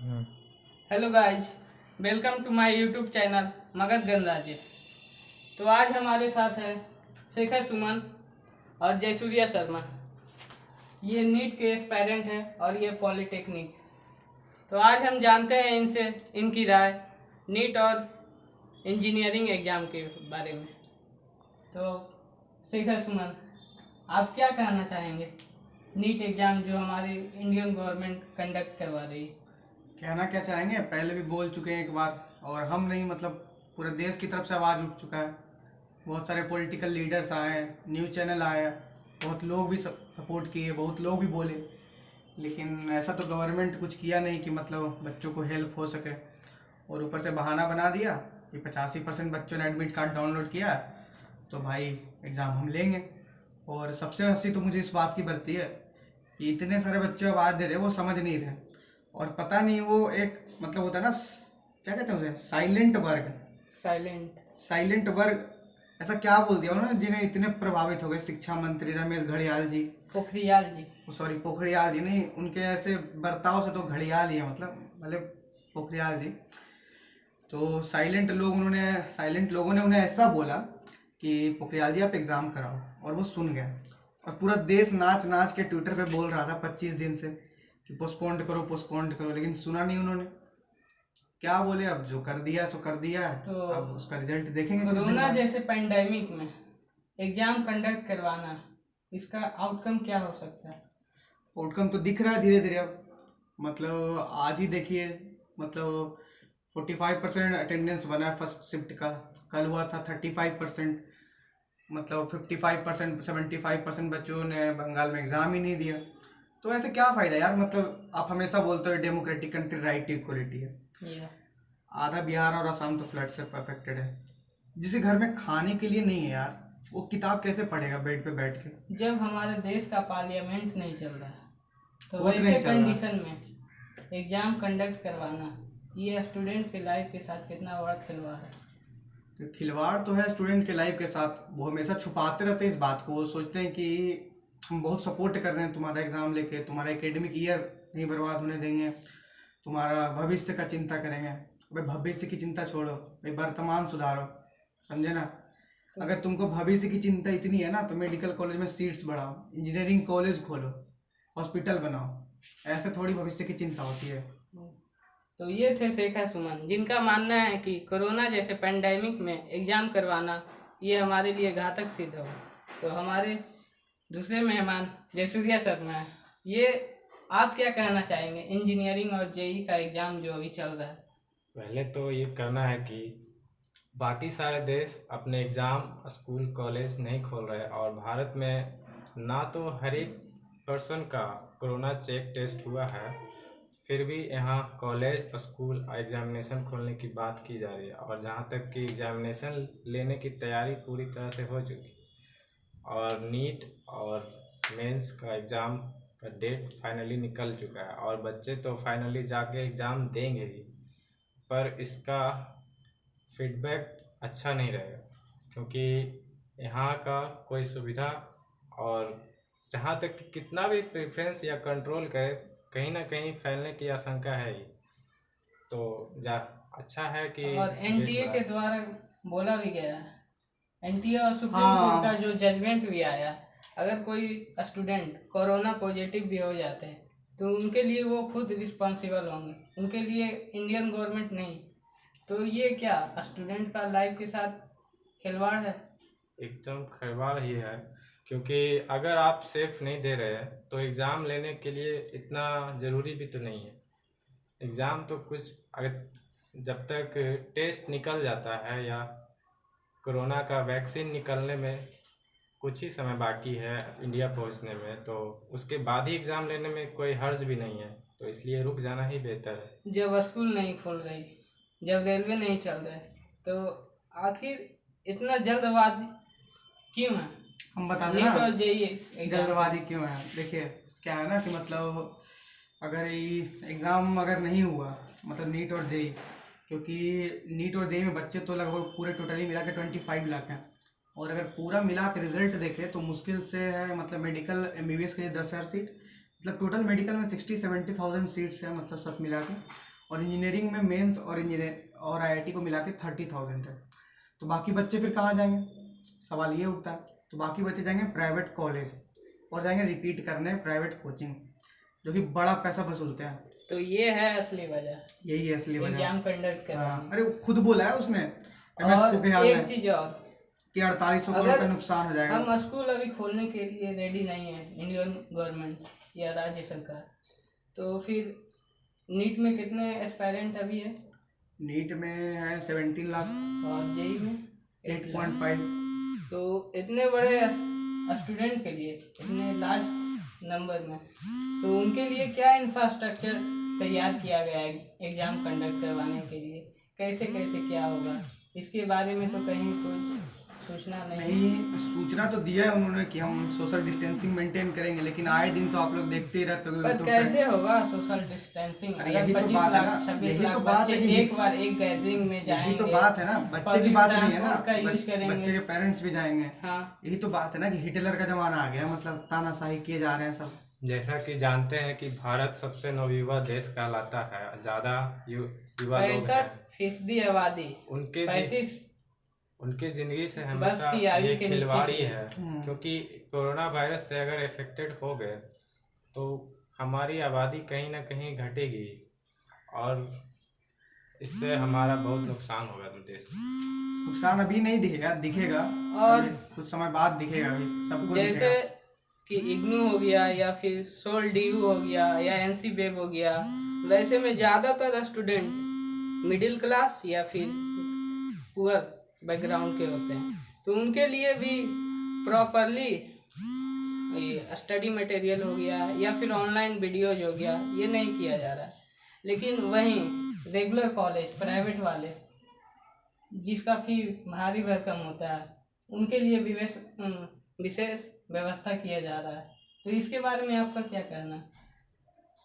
Hello guys, welcome to my YouTube channel Magadh Ganrajya. तो आज हमारे साथ है शेखर सुमन और जयसूर्या शर्मा। ये नीट के एस्पायरेंट है और ये पॉलिटेक्निक। तो आज हम जानते हैं इनसे इनकी राय नीट और इंजीनियरिंग एग्ज़ाम के बारे में। तो शेखर सुमन, आप क्या कहना चाहेंगे नीट एग्ज़ाम जो हमारी इंडियन गवर्नमेंट कंडक्ट करवा रही है? कहना क्या चाहेंगे, पहले भी बोल चुके हैं एक बार, और हम नहीं मतलब पूरे देश की तरफ से आवाज़ उठ चुका है। बहुत सारे पॉलिटिकल लीडर्स आए, न्यूज़ चैनल आए, बहुत लोग भी सपोर्ट किए, बहुत लोग भी बोले, लेकिन ऐसा तो गवर्नमेंट कुछ किया नहीं कि मतलब बच्चों को हेल्प हो सके। और ऊपर से बहाना बना दिया कि 85% बच्चों ने एडमिट कार्ड डाउनलोड किया, तो भाई एग्ज़ाम हम लेंगे। और सबसे हंसी तो मुझे इस बात की बढ़ती है कि इतने सारे बच्चे आवाज़ दे रहे, वो समझ नहीं रहे, और पता नहीं वो एक मतलब होता है ना, क्या कहते हैं उसे, साइलेंट वर्ग ऐसा क्या बोल दिया उन्होंने जिन्हें इतने प्रभावित हो गए। शिक्षा मंत्री रमेश घड़ियाल जी, पोखरियाल जी नहीं, उनके ऐसे बर्ताव से तो घड़ियाल ही है, मतलब पोखरियाल जी। तो साइलेंट लोगों ने उन्हें ऐसा बोला कि पोखरियाल जी आप एग्जाम कराओ, और वो सुन गए। और पूरा देश नाच नाच के ट्विटर पे बोल रहा था 25 दिन से कि पोस्टपोन्ड करो, लेकिन सुना नहीं उन्होंने। क्या बोले, अब जो कर दिया सो कर दिया है, तो अब उसका रिजल्ट देखेंगे कुछ दिन कोरोना बाद। जैसे पैंडेमिक में एग्जाम कंडक्ट करवाना, इसका आउटकम क्या हो सकता है? आउटकम तो दिख रहा है धीरे धीरे। अब मतलब आज ही देखिए, मतलब 45% अटेंडेंस बना है फर्स्ट शिफ्ट का, कल हुआ था 35%। मतलब 55% 75% बच्चों ने बंगाल में एग्जाम ही नहीं दिया। तो ऐसे क्या फायदा यार, मतलब आप हमेशा बोलते हो democratic country, right to equality है। आधा बिहार और असम तो फ्लड से अफेक्टेड है। जिसे घर में खाने के लिए नहीं है यार, वो किताब कैसे पढ़ेगा बेड पे बैठ के, जब हमारे देश का पार्लियामेंट नहीं चल रहा, तो वोट वैसे नहीं चल रहा। कंडीशन में एग्जाम कंडक्ट करवाना ये स्टूडेंट के लाइफ के साथ कितना बड़ा खिलवाड़ है। तो खिलवाड़ तो है स्टूडेंट के लाइफ के साथ। वो हमेशा छुपाते रहते हैं इस बात को। वो सोचते हैं कि हम बहुत सपोर्ट कर रहे हैं तुम्हारा एग्जाम लेके, तुम्हारा एकेडमिक ईयर नहीं बर्बाद होने देंगे, तुम्हारा भविष्य का चिंता करेंगे। भाई भविष्य की चिंता छोड़ो, भाई वर्तमान सुधारो, समझे ना। अगर तुमको भविष्य की चिंता इतनी है ना, तो मेडिकल कॉलेज में सीट्स बढ़ाओ, इंजीनियरिंग कॉलेज खोलो, हॉस्पिटल बनाओ। ऐसे थोड़ी भविष्य की चिंता होती है। तो ये थे शेखर सुमन, जिनका मानना है कि कोरोना जैसे पेंडेमिक में एग्जाम करवाना ये हमारे लिए घातक सिद्ध हो। तो हमारे दूसरे मेहमान जयसूर्या शर्मा है। ये आप क्या कहना चाहेंगे इंजीनियरिंग और जेई का एग्जाम जो अभी चल रहा है? पहले तो ये कहना है कि बाकी सारे देश अपने एग्ज़ाम स्कूल कॉलेज नहीं खोल रहे, और भारत में ना तो हर एक पर्सन का कोरोना चेक टेस्ट हुआ है, फिर भी यहाँ कॉलेज स्कूल एग्जामिनेशन खोलने की बात की जा रही है। और जहाँ तक कि एग्जामिनेशन लेने की तैयारी पूरी तरह से हो चुकी, और नीट और मेंस का एग्ज़ाम का डेट फाइनली निकल चुका है, और बच्चे तो फाइनली जाके एग्ज़ाम देंगे ही, पर इसका फीडबैक अच्छा नहीं रहेगा, क्योंकि यहाँ का कोई सुविधा, और जहाँ तक कि कितना भी प्रेफरेंस या कंट्रोल करे, कहीं ना कहीं फैलने की आशंका है ही। तो अच्छा है कि और एनटीए के द्वारा बोला भी गया है, एनटीए और सुप्रीम हाँ। कोर्ट का जो जजमेंट भी आया, अगर कोई स्टूडेंट कोरोना पॉजिटिव भी हो जाते हैं तो उनके लिए वो खुद रिस्पॉन्सिबल होंगे, उनके लिए इंडियन गवर्नमेंट नहीं। तो ये क्या स्टूडेंट का लाइफ के साथ खिलवाड़ है? एकदम खिलवाड़ ही है, क्योंकि अगर आप सेफ नहीं दे रहे हैं तो एग्ज़ाम लेने के लिए इतना ज़रूरी भी तो नहीं है। एग्ज़ाम तो कुछ अगर जब तक टेस्ट निकल जाता है या कोरोना का वैक्सीन निकलने में कुछ ही समय बाकी है इंडिया पहुंचने में, तो उसके बाद ही एग्ज़ाम लेने में कोई हर्ज भी नहीं है, तो इसलिए रुक जाना ही बेहतर है। जब स्कूल नहीं खुल रही, जब रेलवे नहीं चल रहे, तो आखिर इतना जल्दबाजी क्यों है? हम बता दें नीट ना, और जेईई जल्दबाजी क्यों है। देखिए क्या है ना कि मतलब अगर ये एग्ज़ाम अगर नहीं हुआ, मतलब नीट और जेई, क्योंकि नीट और जेई में बच्चे तो लगभग पूरे टोटली मिला के 25 लाख हैं, और अगर पूरा मिला के रिजल्ट देखें तो मुश्किल से है, मतलब मेडिकल एमबीबीएस के लिए 10,000 सीट, मतलब टोटल मेडिकल में 60-70 थाउजेंड सीट्स है, मतलब सब मिला के। और इंजीनियरिंग में मेंस और और आईआईटी को मिला के 30,000 है। तो बाकी बच्चे फिर कहाँ जाएंगे, सवाल ये उठता है। तो बाकी बच्चे जाएंगे प्राइवेट कॉलेज और जाएंगे रिपीट करने प्राइवेट कोचिंग, जो कि बड़ा पैसा वसूलते हैं। तो ये है असली वजह, यही है असली वजह। एग्जाम कंडक्ट कर रहे हाँ, हैं। अरे वो खुद बोला है उसने MS और पोखरियाल एक ने चीज और, कि 4800 करोड़ अगर रुपये नुकसान हो जाएगा। हम स्कूल अभी खोलने के लिए रेडी नहीं है, इंडियन गवर्नमेंट या राज्य सरकार, तो फिर नीट में कितने एस्पायरेंट अभी है? नीट में है 17 लाख और जेई में 8.5। तो इतने बड़े स्टूडेंट के लिए, इतने लार्ज नंबर में, तो उनके लिए क्या इंफ्रास्ट्रक्चर तैयार किया गया है एग्जाम कंडक्ट करवाने के लिए? कैसे कैसे क्या होगा, इसके बारे में तो कहीं कुछ सूचना नहीं। सूचना तो दिया है उन्होंने कि हम सोशल डिस्टेंसिंग मेंटेन करेंगे, लेकिन आए दिन तो आप लोग देखते ही रहते हो पर YouTube कैसे होगा सोशल डिस्टेंसिंग? अरे अगर यही तो 25 बात है लाख ना, 26 यही लाख तो बात है बच्चे कि एक बार एक गैदरिंग में यही जाएंगे, तो बात है ना, बच्चे की पब्लिक बात नहीं है ना, ट्रांसपोर्ट का यूज करेंगे। बच्चे के पेरेंट्स भी जाएंगे। हाँ, यही तो बात है ना कि हिटलर का जमाना आ गया, मतलब तानाशाही किए जा रहे हैं सब। जैसा कि जानते हैं कि भारत सबसे नवयुवा देश कहलाता है, ज़्यादा युवा लोग हैं। 65% आबादी, उनके 35 उनकी ज़िंदगी से बस हमेशा की आयु ये के नीचे खिलवाड़ी की। है, क्योंकि कोरोना वायरस से अगर इफेक्टेड हो गए तो हमारी आबादी कहीं ना कहीं घटेगी और इससे हमारा बहुत नुकसान होगा देश में। नुकसान अभी नहीं दिखेगा, दिखेगा और अभी कुछ समय बाद दिखेगा, अभी सबको जैसे दिखेगा। कि इग्नू हो गया या फिर सोल डीयू हो गया या एनसी वेब हो गया, वैसे में ज़्यादातर स्टूडेंट मिडिल क्लास या फिर पुअर बैकग्राउंड के होते हैं, तो उनके लिए भी प्रॉपरली ये स्टडी मटेरियल हो गया या फिर ऑनलाइन वीडियोज हो गया, ये नहीं किया जा रहा है। लेकिन वहीं रेगुलर कॉलेज प्राइवेट वाले, जिसका फी भारी भरकम होता है, उनके लिए विशेष व्यवस्था किया जा रहा है। तो इसके बारे में आपका क्या कहना है?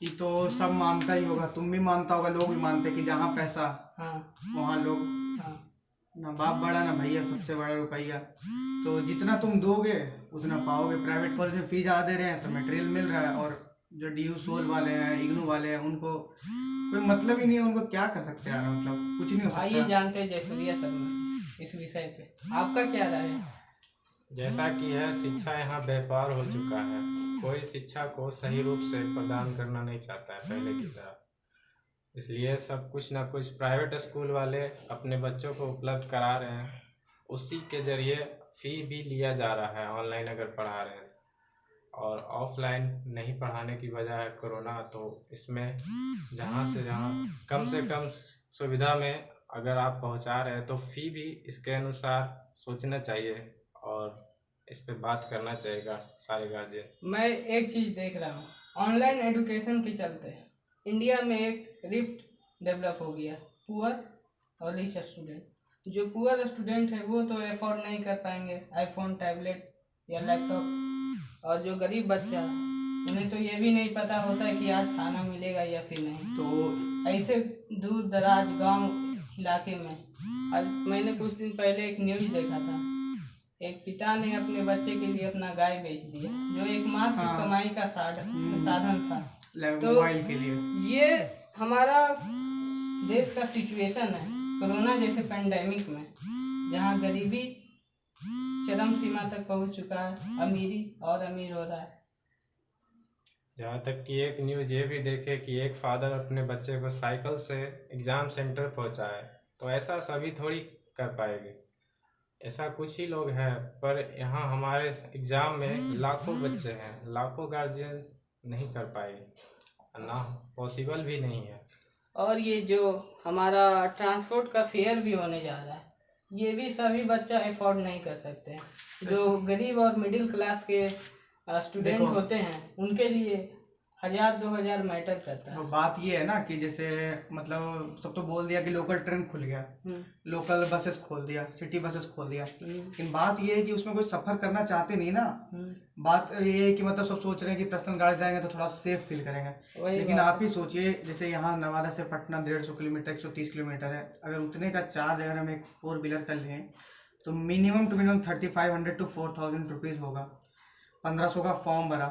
ये तो सब मानता ही होगा, तुम भी मानता होगा, लोग भी मानते हैं कि जहाँ पैसा हाँ वहाँ लोग, हाँ, ना बाप बड़ा ना भैया, सबसे बड़ा रुपया। तो जितना तुम दोगे उतना पाओगे। प्राइवेट कॉलेज में फी ज़्यादा दे रहे हैं तो मटेरियल मिल रहा है, और जो DU सोल वाले हैं, इग्नू वाले हैं, उनको कोई मतलब ही नहीं है, उनको क्या कर सकते हैं यार, मतलब कुछ नहीं हो आइए सकता। जानते हैं जयसूर्या शर्मा इस विषय पे आपका क्या राय है? जैसा कि है, शिक्षा यहाँ व्यापार हो चुका है। कोई शिक्षा को सही रूप से प्रदान करना नहीं चाहता है पहले की तरह, इसलिए सब कुछ ना कुछ प्राइवेट स्कूल वाले अपने बच्चों को उपलब्ध करा रहे हैं। उसी के जरिए फी भी लिया जा रहा है ऑनलाइन अगर पढ़ा रहे हैं, और ऑफलाइन नहीं पढ़ाने की वजह है कोरोना। तो इसमें जहाँ से जहाँ कम से कम सुविधा में अगर आप पहुँचा रहे हैं तो फी भी इसके अनुसार सोचना चाहिए और इस पे बात करना चाहिए सारे गार्जियन। मैं एक चीज़ देख रहा हूँ, ऑनलाइन एजुकेशन के चलते इंडिया में एक रिफ्ट डेवलप हो गया, पुअर और रिच स्टूडेंट। जो पुअर स्टूडेंट है वो तो अफोर्ड नहीं कर पाएंगे आईफोन, टैबलेट या लैपटॉप, और जो गरीब बच्चा, उन्हें तो ये भी नहीं पता होता है कि आज खाना मिलेगा या फिर नहीं। तो ऐसे दूर दराज गांव इलाके में, आज मैंने कुछ दिन पहले एक न्यूज़ देखा था, एक पिता ने अपने बच्चे के लिए अपना गाय बेच दिया, जो एकमात्र हाँ। कमाई का साधन था। तो मोबाइल के लिए। ये हमारा देश का सिचुएशन है कोरोना जैसे पेंडेमिक में, जहाँ गरीबी चरम सीमा तक पहुंच चुका है, अमीरी और अमीर हो रहा है। यहाँ तक कि एक न्यूज़ ये भी देखे कि एक फादर अपने बच्चे को साइकिल से एग्ज़ाम सेंटर पहुँचाए, तो ऐसा सभी थोड़ी कर पाएंगे, ऐसा कुछ ही लोग हैं। पर यहाँ हमारे एग्ज़ाम में लाखों बच्चे हैं, लाखों गार्जियन नहीं कर पाएंगे, ना पॉसिबल भी नहीं है। और ये जो हमारा ट्रांसपोर्ट का फेयर भी होने जा रहा है, ये भी सभी बच्चा अफोर्ड नहीं कर सकते हैं। जो गरीब और मिडिल क्लास के स्टूडेंट देखो, होते हैं, उनके लिए 1000-2000 मैटर करता तो है। बात ये है ना कि जैसे मतलब सब तो बोल दिया कि लोकल ट्रेन खुल गया, लोकल बसेस खोल दिया, सिटी बसेस खोल दिया, लेकिन बात ये है कि उसमें कोई सफर करना चाहते नहीं ना। बात ये है कि मतलब सब सोच रहे हैं कि पर्सनल गाड़ी जाएंगे तो थोड़ा सेफ फील करेंगे, लेकिन आप ही सोचिए, जैसे यहाँ नवादा से पटना 150 किलोमीटर 130 किलोमीटर है, अगर उतने का चार्ज अगर हम एक 4 व्हीलर कर लें तो minimum to minimum 3500 to 4000 rupees होगा। 1500 का फॉर्म भरा,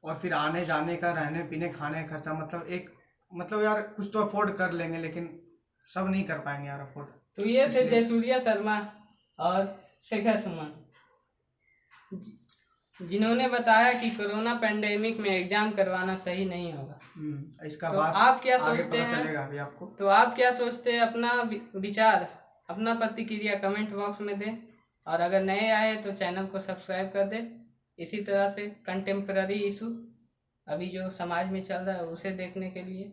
और फिर आने जाने का, रहने पीने खाने का खर्चा, मतलब एक मतलब यार कुछ तो अफोर्ड कर लेंगे, लेकिन सब नहीं कर पाएंगे यार अफोर्ड। तो ये थे इसलिए- जयसूर्या शर्मा और शेखर सुमन, जिन्होंने बताया कि कोरोना पेंडेमिक में एग्जाम करवाना सही नहीं होगा। इसका तो बात आप क्या आगे सोचते पता हैं? चलेगा अभी आपको। तो आप क्या सोचते हैं? अपना विचार, अपना प्रतिक्रिया कमेंट बॉक्स में दें, और अगर नए आए तो चैनल को सब्सक्राइब कर दें। इसी तरह से कंटेम्प्ररी इशू अभी जो समाज में चल रहा है उसे देखने के लिए।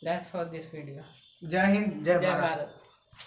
That's for this video. जय हिंद, जय जय भारत। भारत।